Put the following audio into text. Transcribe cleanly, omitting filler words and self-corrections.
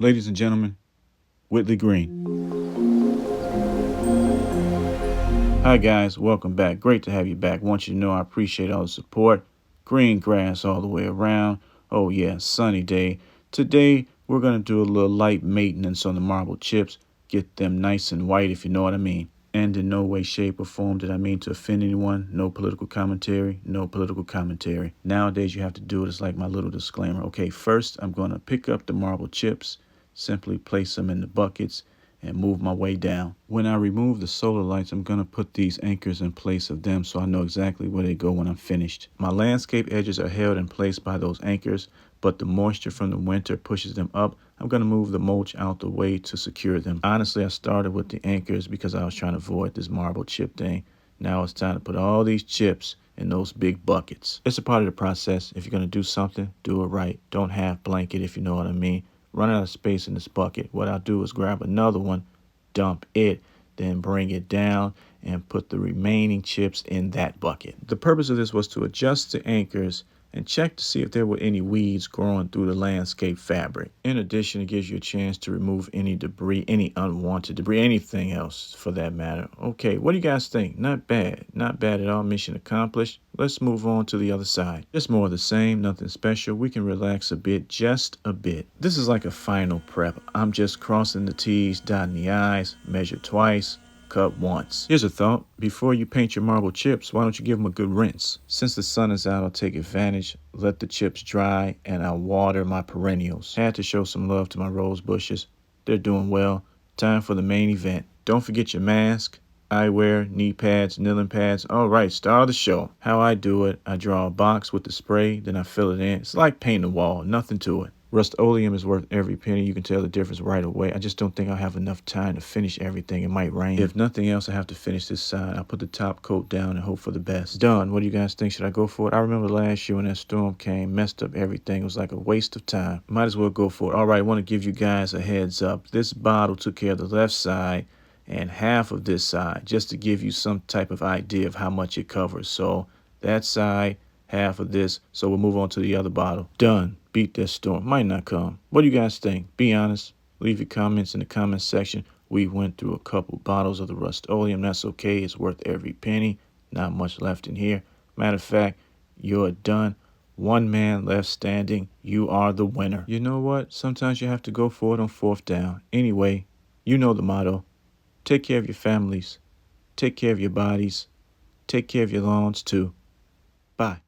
Ladies and gentlemen, Whitley Green. Hi guys, welcome back. Great to have you back. Want you to know I appreciate all the support. Green grass all the way around. Oh yeah, sunny day. Today we're going to do a little light maintenance on the marble chips. Get them nice and white, if you know what I mean. And in no way, shape, or form did I mean to offend anyone. No political commentary. No political commentary. Nowadays you have to do it. It's like my little disclaimer. Okay, first I'm going to pick up the marble chips, simply place them in the buckets, and move my way down. When I remove the solar lights, I'm going to put these anchors in place of them so I know exactly where they go when I'm finished. My landscape edges are held in place by those anchors, but the moisture from the winter pushes them up. I'm going to move the mulch out the way to secure them. Honestly, I started with the anchors because I was trying to avoid this marble chip thing. Now it's time to put all these chips in those big buckets. It's a part of the process. If you're going to do something, do it right. Don't half blanket, if you know what I mean. Run out of space in this bucket. What I'll do is grab another one, dump it, then bring it down and put the remaining chips in that bucket. The purpose of this was to adjust the anchors and check to see if there were any weeds growing through the landscape fabric. In addition, it gives you a chance to remove any debris, any unwanted debris, anything else for that matter. Okay, what do you guys think? Not bad. Not bad at all. Mission accomplished. Let's move on to the other side. Just more of the same, nothing special. We can relax a bit, just a bit. This is like a final prep. I'm just crossing the T's, dotting the I's, measure twice, cut once. Here's a thought. Before you paint your marble chips, why don't you give them a good rinse? Since the sun is out, I'll take advantage, let the chips dry, and I'll water my perennials. Had to show some love to my rose bushes. They're doing well. Time for the main event. Don't forget your mask, eyewear, knee pads, kneeling pads. All right, star of the show. How I do it, I draw a box with the spray, then I fill it in. It's like painting a wall, nothing to it. Rust-oleum is worth every penny. You can tell the difference right away. I just don't think I'll have enough time to finish everything. It might rain. If nothing else, I have to finish this side. I'll put the top coat down and hope for the best. Done. What do you guys think? Should I go for it? I remember last year when that storm came, messed up everything. It was like a waste of time. Might as well go for it. All right, I want to give you guys a heads up. This bottle took care of the left side and half of this side, just to give you some type of idea of how much it covers. So that side, half of this. So we'll move on to the other bottle. Done. Beat that storm. Might not come. What do you guys think? Be honest. Leave your comments in the comment section. We went through a couple bottles of the rust-oleum. That's okay. It's worth every penny. Not much left in here. Matter of fact, you're done. One man left standing. You are the winner. You know what? Sometimes you have to go for it on fourth down. Anyway, you know the motto. Take care of your families. Take care of your bodies. Take care of your lawns too. Bye.